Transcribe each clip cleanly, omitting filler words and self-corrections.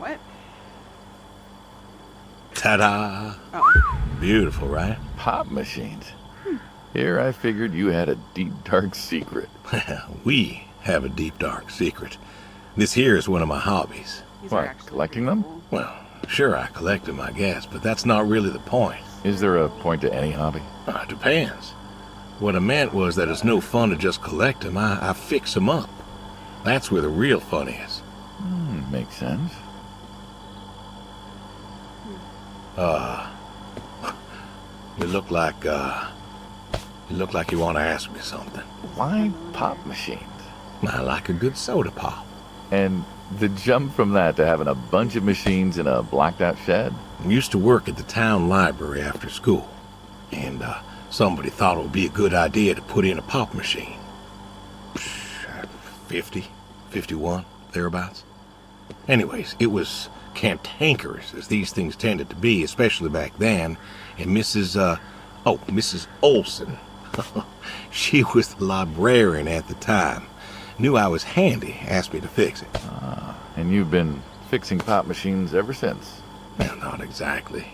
What? Ta-da! Oh. Beautiful, right? Pop machines. Here I figured you had a deep, dark secret. We have a deep, dark secret. This here is one of my hobbies. These are What, actually collecting pretty them? cool. Well, sure, I collect them, I guess, but that's not really the point. Is there a point to any hobby? It depends. What I meant was that it's no fun to just collect them. I fix them up. That's where the real fun is. Makes sense. You look like you want to ask me something. Why pop machines? I like a good soda pop. And the jump from that to having a bunch of machines in a blacked-out shed? I used to work at the town library after school, and somebody thought it would be a good idea to put in a pop machine. 50, 51, thereabouts. Anyways, it was cantankerous, as these things tended to be, especially back then, and Mrs. Olson, she was the librarian at the time, knew I was handy, asked me to fix it. And you've been fixing pop machines ever since? Well, not exactly.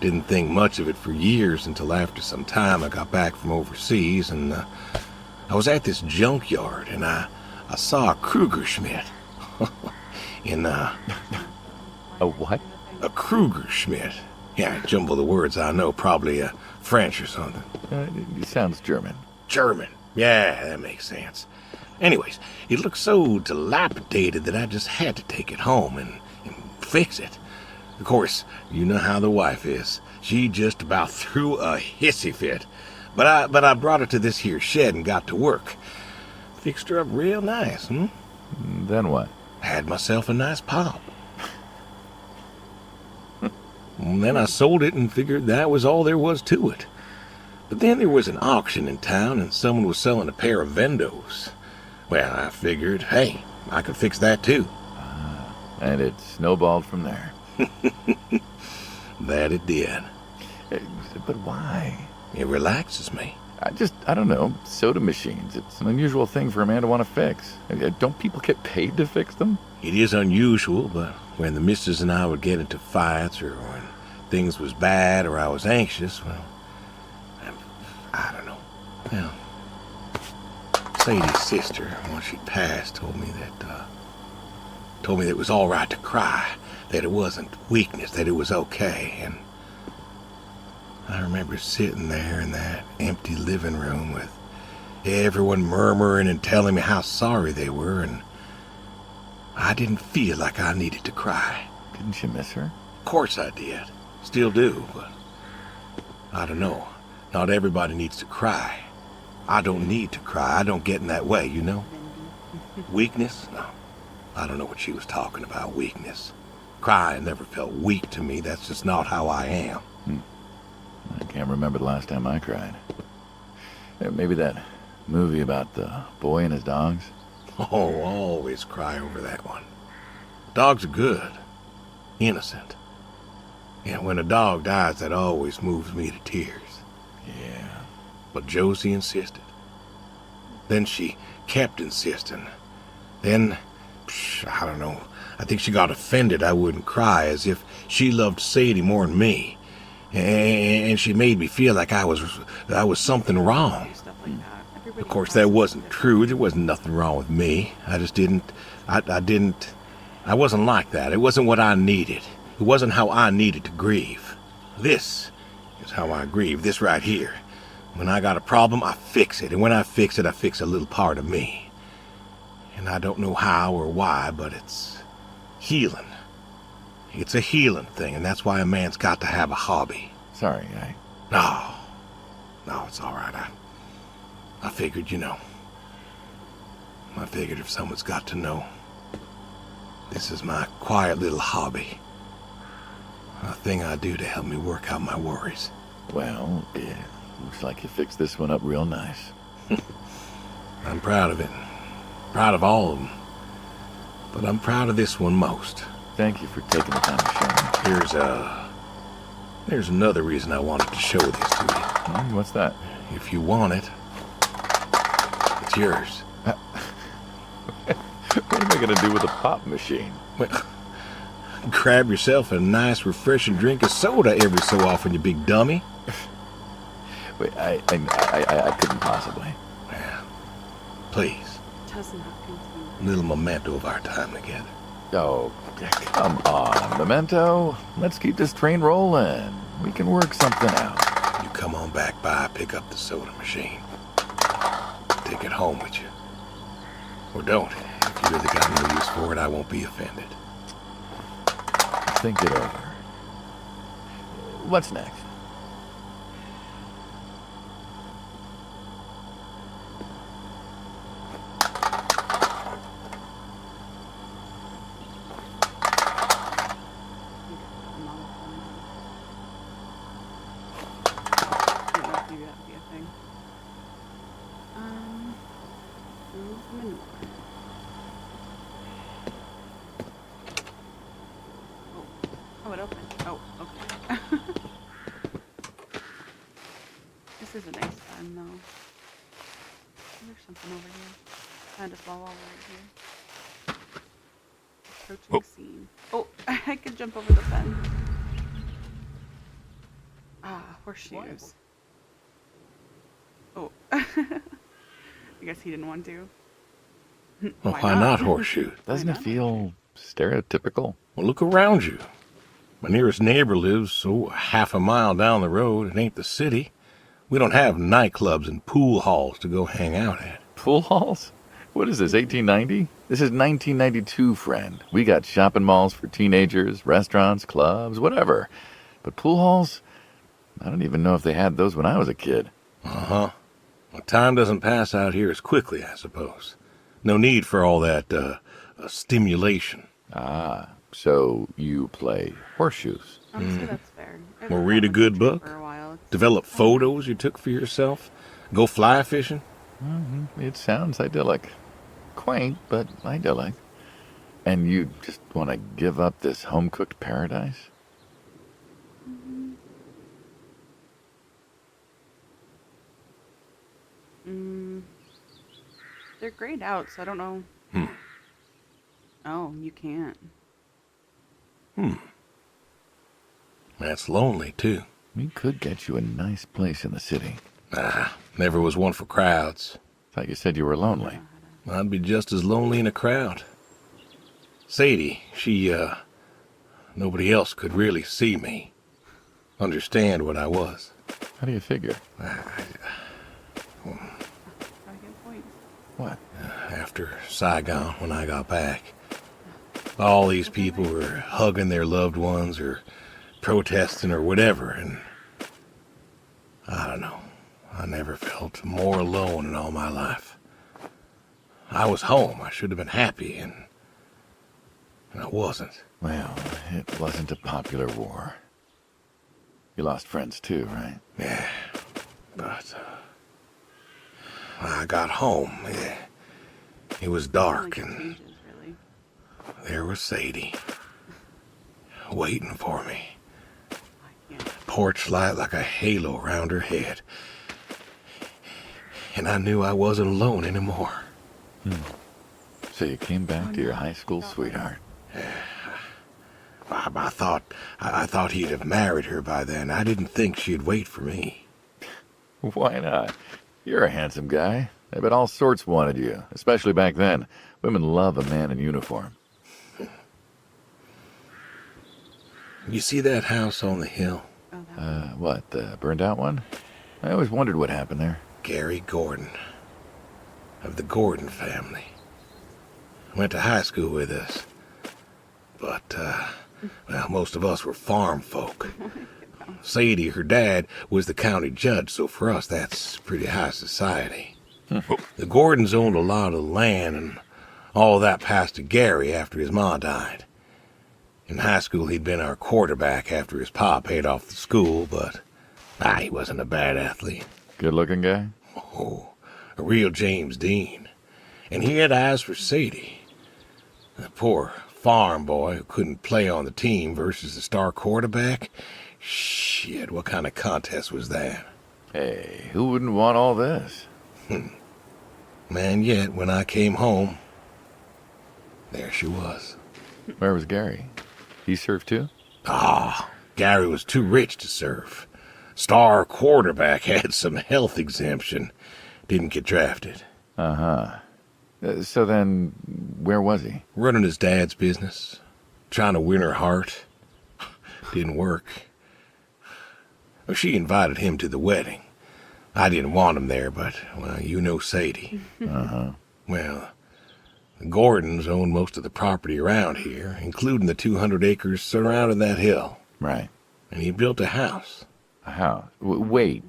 Didn't think much of it for years until after some time I got back from overseas, and I was at this junkyard, and I saw a Kruger Schmidt. A what? A Kruger Schmidt. Yeah, I jumble the words, I know, probably French or something. It sounds German. German. Yeah, that makes sense. Anyways, it looked so dilapidated that I just had to take it home and fix it. Of course, you know how the wife is. She just about threw a hissy fit. But I brought her to this here shed and got to work. Fixed her up real nice, Then what? Had myself a nice pop. And then I sold it and figured that was all there was to it. But then there was an auction in town and someone was selling a pair of Vendos. Well, I figured, hey, I could fix that too. And it snowballed from there. That it did. But why? It relaxes me. I don't know, soda machines. It's an unusual thing for a man to want to fix. Don't people get paid to fix them? It is unusual, but when the missus and I would get into fights or when things was bad or I was anxious, well, I don't know. Well, Sadie's sister, once she passed, told me that it was all right to cry, that it wasn't weakness, that it was okay, and I remember sitting there in that empty living room with everyone murmuring and telling me how sorry they were, and I didn't feel like I needed to cry. Didn't you miss her? Of course I did. Still do, but I don't know. Not everybody needs to cry. I don't need to cry. I don't get in that way, you know? Weakness? No. I don't know what she was talking about, weakness. Crying never felt weak to me. That's just not how I am. I can't remember the last time I cried. Maybe that movie about the boy and his dogs. Oh, always cry over that one. Dogs are good. Innocent. Yeah, when a dog dies, that always moves me to tears. Yeah. But Josie insisted. Then she kept insisting. Then, I don't know, I think she got offended I wouldn't cry, as if she loved Sadie more than me. And she made me feel like I was something wrong. Stuff like that. Everybody Of course, has that something wasn't there. true. There wasn't nothing wrong with me. I just didn't, I wasn't like that. It wasn't what I needed. It wasn't how I needed to grieve. This is how I grieve, this right here. When I got a problem, I fix it. And when I fix it, I fix a little part of me. And I don't know how or why, but it's healing. It's a healing thing, and that's why a man's got to have a hobby. Sorry, No, it's all right. I figured, you know. I figured if someone's got to know, this is my quiet little hobby. A thing I do to help me work out my worries. Well, yeah, looks like you fixed this one up real nice. I'm proud of it. Proud of all of them. But I'm proud of this one most. Thank you for taking the time to show me. There's another reason I wanted to show this to you. What's that? If you want it, it's yours. What am I going to do with a pop machine? Well, Grab yourself a nice, refreshing drink of soda every so often, you big dummy. Wait, I couldn't possibly. Yeah. Please. Does not continue. A little memento of our time together. Oh, come on, Memento. Let's keep this train rolling. We can work something out. You come on back by, pick up the soda machine. Take it home with you. Or don't. If you really got no use for it, I won't be offended. Think it over. What's next? Maybe that'd be a thing. Move manure. Oh, it opened. Oh, okay. This is a nice time, though. There's something over here. Kind of fall over right here. Approaching scene. Oh, I could jump over the fence. Ah, horseshoes. Oh. I guess he didn't want to. Well, why not horseshoes? Doesn't it feel stereotypical? Well, look around you. My nearest neighbor lives, half a mile down the road. It ain't the city. We don't have nightclubs and pool halls to go hang out at. Pool halls? What is this, 1890? This is 1992, friend. We got shopping malls for teenagers, restaurants, clubs, whatever. But pool halls? I don't even know if they had those when I was a kid. Uh-huh. Well, time doesn't pass out here as quickly, I suppose. No need for all that, stimulation. Ah, so you play horseshoes. Honestly, that's fair. Or read a good book. For a while. Develop photos you took for yourself. Go fly fishing. It sounds idyllic. Quaint, but idyllic. And you just want to give up this home-cooked paradise? They're grayed out, so I don't know. Oh, you can't. That's lonely, too. We could get you a nice place in the city. Never was one for crowds. Thought you said you were lonely. I'd be just as lonely in a crowd. Sadie, nobody else could really see me. Understand what I was. How do you figure? Gotta get points. What? After Saigon, when I got back, all these people were hugging their loved ones or protesting or whatever, and I don't know. I never felt more alone in all my life. I was home. I should have been happy, and I wasn't. Well, it wasn't a popular war. You lost friends too, right? Yeah, but I got home. It was dark, and Changes, really. there was Sadie waiting for me. I can't. Porch light like a halo around her head. And I knew I wasn't alone anymore. So you came back to your high school sweetheart. I thought he'd have married her by then. I didn't think she'd wait for me. Why not? You're a handsome guy. I bet all sorts wanted you, especially back then. Women love a man in uniform. You see that house on the hill? Oh, that What, the burned out one? I always wondered what happened there. Gary Gordon, of the Gordon family. Went to high school with us. But, well, most of us were farm folk. Sadie, her dad, was the county judge, so for us that's pretty high society. The Gordons owned a lot of land, and all that passed to Gary after his ma died. In high school, he'd been our quarterback after his pa paid off the school, but he wasn't a bad athlete. Good-looking guy? Oh, a real James Dean. And he had eyes for Sadie. The poor farm boy who couldn't play on the team versus the star quarterback. Shit, what kind of contest was that? Hey, who wouldn't want all this? Man, yet when I came home, there she was. Where was Gary? He surfed too? Ah, Gary was too rich to serve. Star quarterback had some health exemption. Didn't get drafted. Uh-huh. So then, where was he? Running his dad's business. Trying to win her heart. Didn't work. Well, she invited him to the wedding. I didn't want him there, but, well, you know Sadie. Uh-huh. Well, the Gordons own most of the property around here, including the 200 acres surrounding that hill. Right. And he built a house. A house. Wait,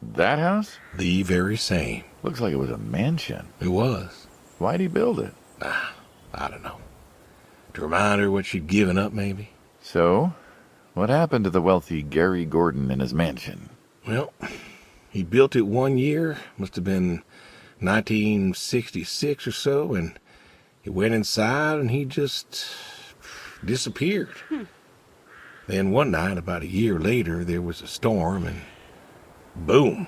that house? The very same. Looks like it was a mansion. It was. Why'd he build it? I don't know. To remind her what she'd given up, maybe? So, what happened to the wealthy Gary Gordon in his mansion? Well, he built it one year, must have been 1966 or so, and he went inside and he just disappeared. Then one night, about a year later, there was a storm and boom,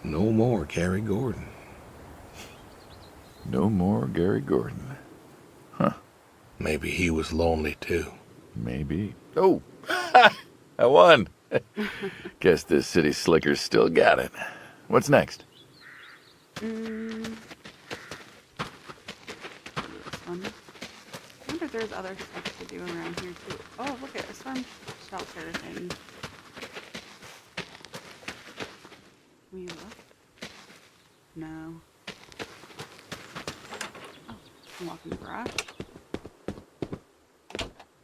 no more Gary Gordon. No more Gary Gordon. Maybe he was lonely too. Maybe. Oh, I won. Guess this city slicker's still got it. What's next? This one. I wonder if there's other stuff to do around here too. Oh, look at a storm shelter thing. Can we look? No. Oh, I can walk in the garage.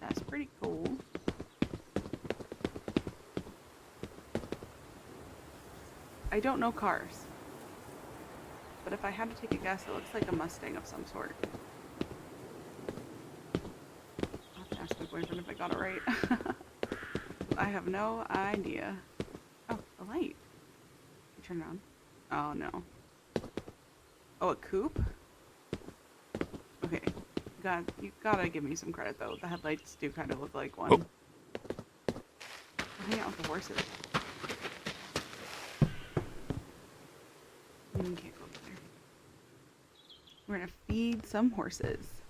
That's pretty cool. I don't know cars. But if I had to take a guess, it looks like a Mustang of some sort. I'll have to ask my boyfriend if I got it right. I have no idea. Oh, a light. You turn it on. Oh, no. Oh, a coupe? Okay. God, you gotta give me some credit, though. The headlights do kind of look like one. I'll hang out with the horses. You can't go over there. We're gonna feed some horses.